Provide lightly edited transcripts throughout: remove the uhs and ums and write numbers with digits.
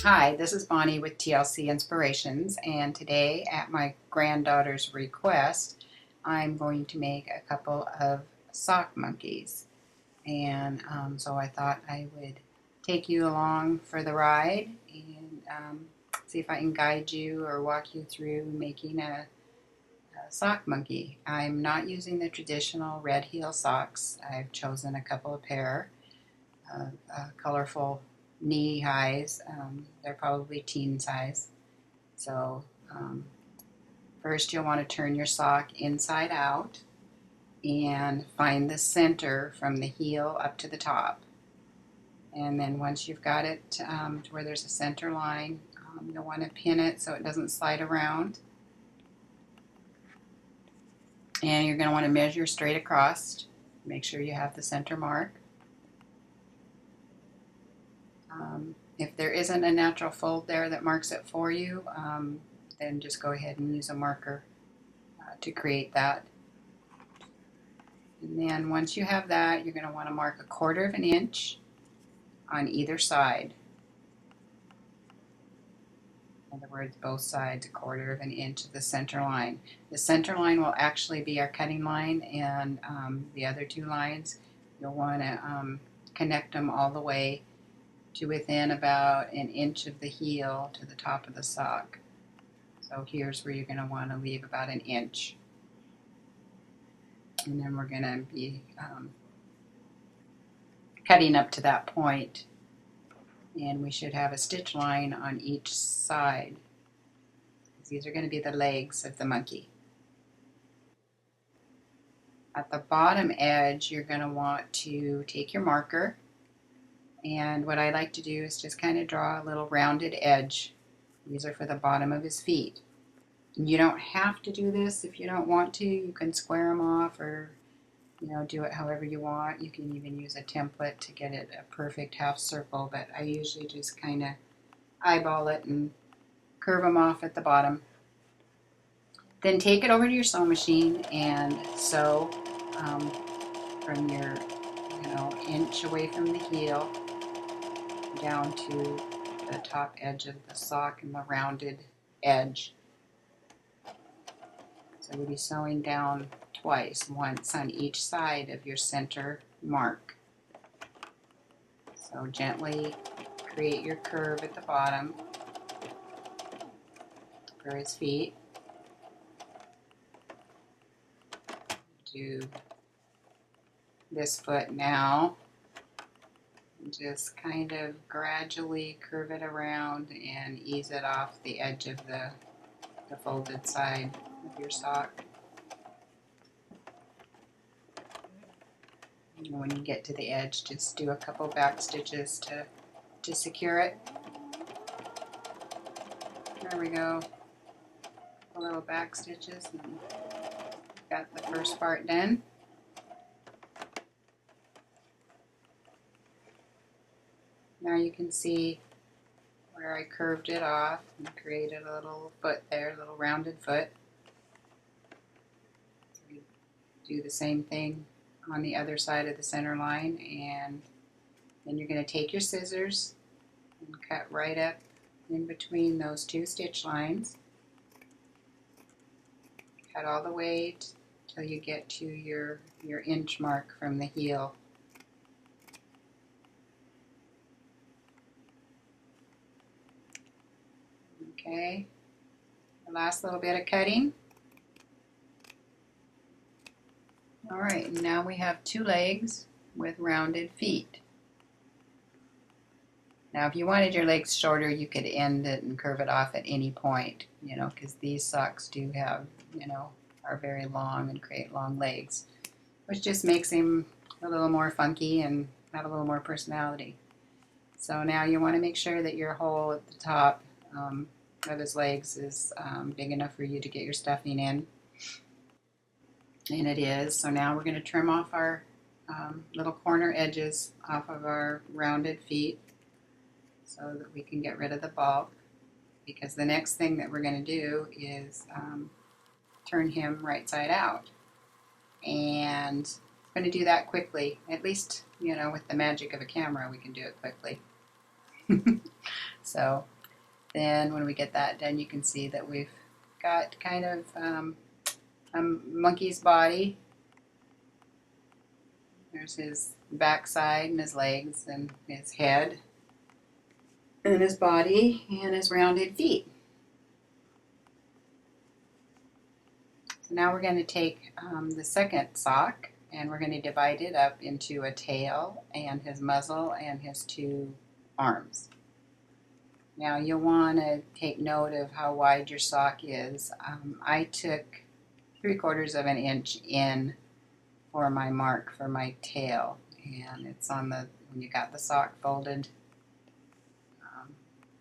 Hi, this is Bonnie with TLC Inspirations, and today, at my granddaughter's request, I'm going to make a couple of sock monkeys. And so I thought I would take you along for the ride and see if I can guide you or walk you through making a sock monkey. I'm not using the traditional red heel socks. I've chosen a couple of pair of colorful knee highs. They're probably teen size. So first you'll want to turn your sock inside out and find the center from the heel up to the top. And then once you've got it to where there's a center line, you'll want to pin it so it doesn't slide around. And you're going to want to measure straight across. Make sure you have the center mark. If there isn't a natural fold there that marks it for you, then just go ahead and use a marker to create that. And then once you have that, you're going to want to mark 1/4 of an inch on either side. In other words, both sides, 1/4 of an inch of the center line. The center line will actually be our cutting line, and the other two lines, you'll want to connect them all the way to within about an inch of the heel to the top of the sock. So here's where you're going to want to leave about an inch. And then we're going to be cutting up to that point. And we should have a stitch line on each side. These are going to be the legs of the monkey. At the bottom edge, you're going to want to take your marker, and what I like to do is just kind of draw a little rounded edge. These are for the bottom of his feet. You don't have to do this if you don't want to. You can square them off or do it however you want. You can even use a template to get it a perfect half circle, but I usually just kind of eyeball it and curve them off at the bottom. Then take it over to your sewing machine and sew from your inch away from the heel down to the top edge of the sock and the rounded edge. So you'll be sewing down twice, once on each side of your center mark. So gently create your curve at the bottom for his feet. Do this foot now. Just kind of gradually curve it around and ease it off the edge of the folded side of your sock. And when you get to the edge, just do a couple back stitches to secure it. There we go. A little back stitches, and got the first part done. Now you can see where I curved it off and created a little foot there, a little rounded foot. So we do the same thing on the other side of the center line, and then you're going to take your scissors and cut right up in between those two stitch lines. Cut all the way till you get to your inch mark from the heel. Okay, the last little bit of cutting. Alright, now we have two legs with rounded feet. Now if you wanted your legs shorter, you could end it and curve it off at any point, because these socks do have, are very long and create long legs, which just makes him a little more funky and have a little more personality. So now you want to make sure that your hole at the top of his legs is big enough for you to get your stuffing in, and it is. So now we're going to trim off our little corner edges off of our rounded feet so that we can get rid of the bulk, because the next thing that we're going to do is turn him right side out, and I'm going to do that quickly. At least with the magic of a camera we can do it quickly. So then when we get that done, you can see that we've got kind of a monkey's body. There's his backside and his legs and his head and his body and his rounded feet. So now we're going to take the second sock and we're going to divide it up into a tail and his muzzle and his two arms. Now you'll want to take note of how wide your sock is. I took 3/4 of an inch in for my mark for my tail, and it's on the, when you got the sock folded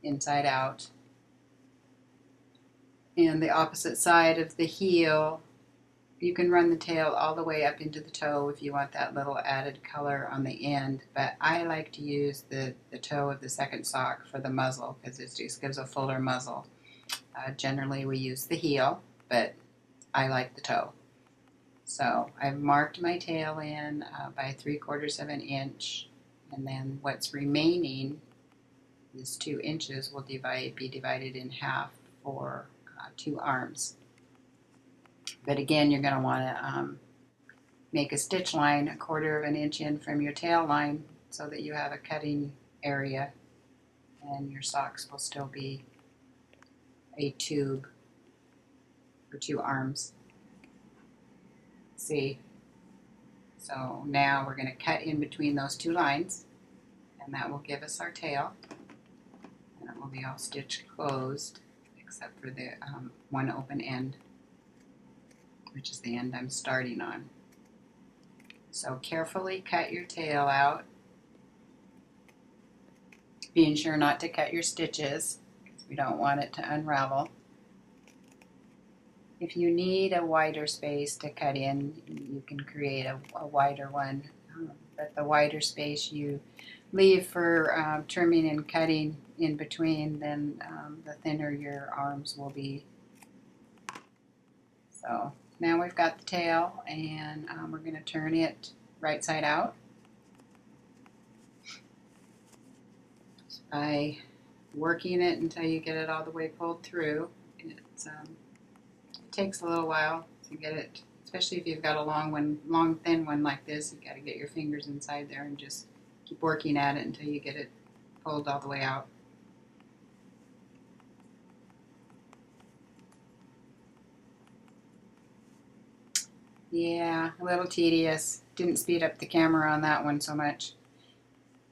inside out. And the opposite side of the heel, you can run the tail all the way up into the toe if you want that little added color on the end, but I like to use the toe of the second sock for the muzzle because it just gives a fuller muzzle. Generally we use the heel, but I like the toe. So I've marked my tail in by 3/4 of an inch, and then what's remaining, this 2 inches, will be divided in half for 2 arms. But again, you're going to want to make a stitch line 1/4 of an inch in from your tail line so that you have a cutting area, and your socks will still be a tube for 2 arms. See? So now we're going to cut in between those 2 lines, and that will give us our tail, and it will be all stitched closed except for the one open end, which is the end I'm starting on. So carefully cut your tail out, being sure not to cut your stitches because we don't want it to unravel. If you need a wider space to cut in, you can create a wider one, but the wider space you leave for trimming and cutting in between, then the thinner your arms will be. So now we've got the tail, and we're going to turn it right side out by working it until you get it all the way pulled through. It takes a little while to get it, especially if you've got a long thin one like this. You've got to get your fingers inside there and just keep working at it until you get it pulled all the way out. Yeah, a little tedious. Didn't speed up the camera on that one so much.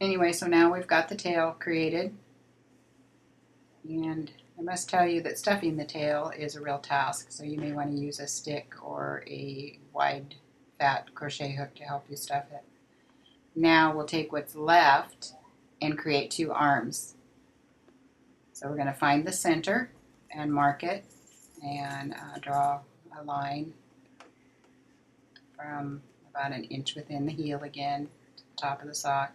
Anyway, so now we've got the tail created, and I must tell you that stuffing the tail is a real task, so you may want to use a stick or a wide fat crochet hook to help you stuff it. Now we'll take what's left and create 2 arms. So we're going to find the center and mark it, and draw a line from about an inch within the heel again to the top of the sock.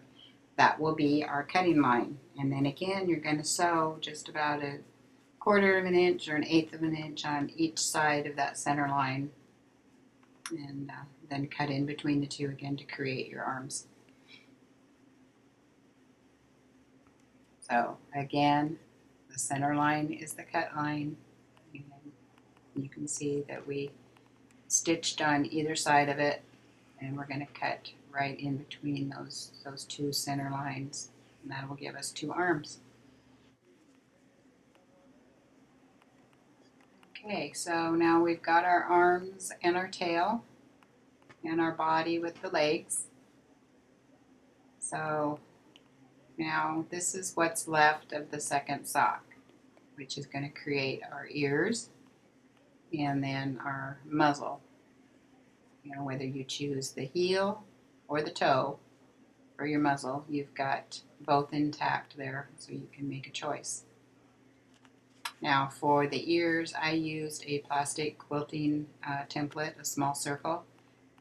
That will be our cutting line. And then again, you're going to sew just about a 1/4 of an inch or an 1/8 of an inch on each side of that center line, and then cut in between the 2 again to create your arms. So again, the center line is the cut line, and you can see that we stitched on either side of it, and we're going to cut right in between those 2 center lines, and that will give us 2 arms. Okay, so now we've got our arms and our tail and our body with the legs. So now this is what's left of the second sock, which is going to create our ears and then our muzzle. You know, whether you choose the heel or the toe for your muzzle, you've got both intact there, so you can make a choice. Now for the ears, I used a plastic quilting template, a small circle.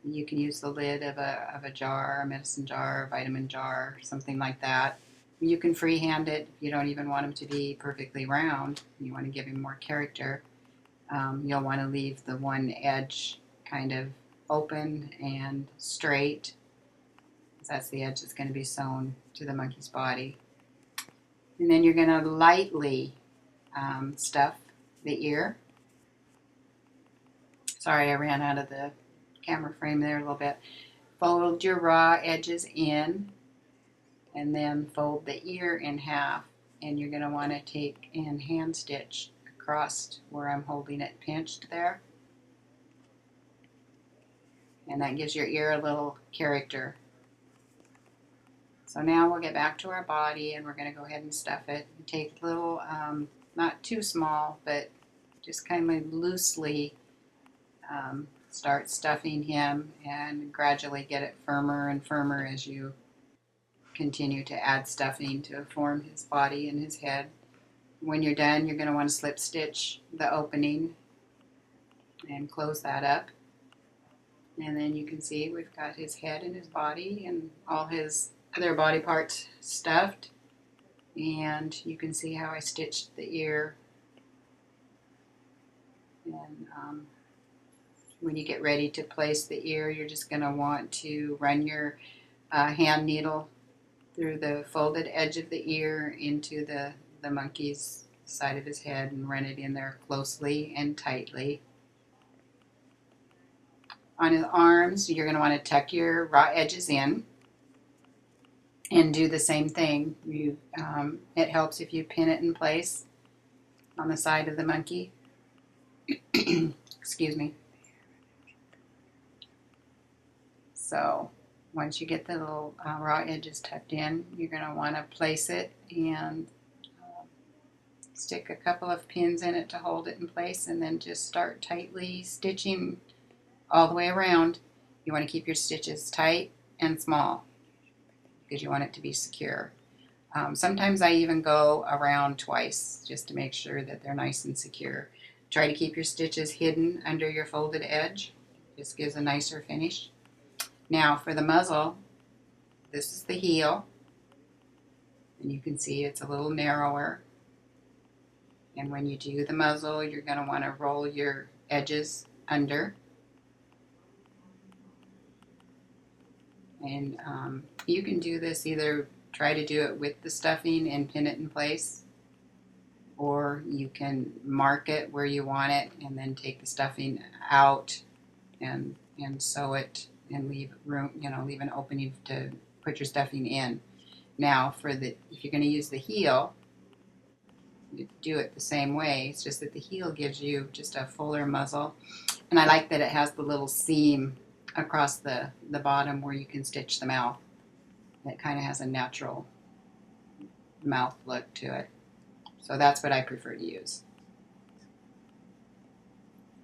You can use the lid of a jar, a medicine jar, a vitamin jar, something like that. You can freehand it if you don't even want them to be perfectly round. You want to give them more character. You'll want to leave the one edge kind of open and straight, because that's the edge that's going to be sewn to the monkey's body. And then you're going to lightly stuff the ear. Sorry, I ran out of the camera frame there a little bit. Fold your raw edges in, and then fold the ear in half. And you're going to want to take and hand stitch across where I'm holding it pinched there. And that gives your ear a little character. So now we'll get back to our body, and we're going to go ahead and stuff it. Take little, not too small, but just kind of loosely start stuffing him, and gradually get it firmer and firmer as you continue to add stuffing to form his body and his head. When you're done, you're going to want to slip stitch the opening and close that up. And then you can see we've got his head and his body and all his other body parts stuffed. And you can see how I stitched the ear. And when you get ready to place the ear, you're just going to want to run your hand needle through the folded edge of the ear into the monkey's side of his head and run it in there closely and tightly. On his arms, you're going to want to tuck your raw edges in and do the same thing. It helps if you pin it in place on the side of the monkey. Excuse me. So once you get the little raw edges tucked in, you're going to want to place it and stick a couple of pins in it to hold it in place, and then just start tightly stitching all the way around. You want to keep your stitches tight and small because you want it to be secure. Sometimes I even go around twice just to make sure that they're nice and secure. Try to keep your stitches hidden under your folded edge. This gives a nicer finish. Now for the muzzle, this is the heel, and you can see it's a little narrower. And when you do the muzzle, you're going to want to roll your edges under. And you can do this, either try to do it with the stuffing and pin it in place, or you can mark it where you want it and then take the stuffing out and sew it and leave room, leave an opening to put your stuffing in. Now if you're going to use the heel, you do it the same way. It's just that the heel gives you just a fuller muzzle, and I like that it has the little seam across the bottom where you can stitch the mouth. It kind of has a natural mouth look to it. So that's what I prefer to use.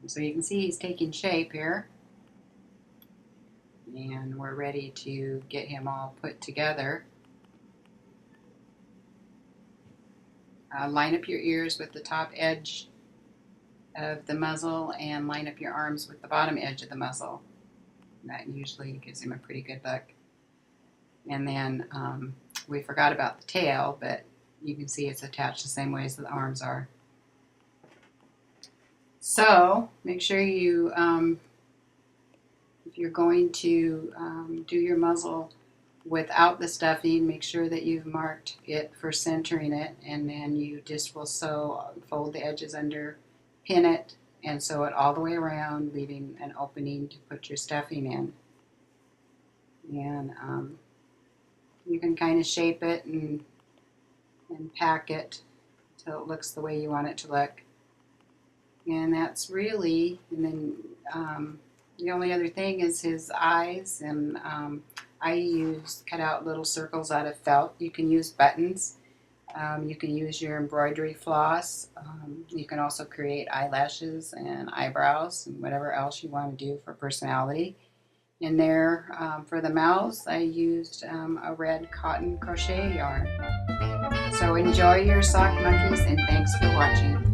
So you can see he's taking shape here. And we're ready to get him all put together. Line up your ears with the top edge of the muzzle, and line up your arms with the bottom edge of the muzzle. That usually gives him a pretty good look. And then we forgot about the tail, but you can see it's attached the same way as the arms are. So make sure you, if you're going to do your muzzle without the stuffing, make sure that you've marked it for centering it, and then you just will fold the edges under, pin it, and sew it all the way around, leaving an opening to put your stuffing in. And you can kind of shape it and pack it until it looks the way you want it to look. And that's really, and then the only other thing is his eyes, and I cut out little circles out of felt. You can use buttons. You can use your embroidery floss. You can also create eyelashes and eyebrows and whatever else you want to do for personality. And there, for the mouths, I used a red cotton crochet yarn. So enjoy your sock monkeys, and thanks for watching.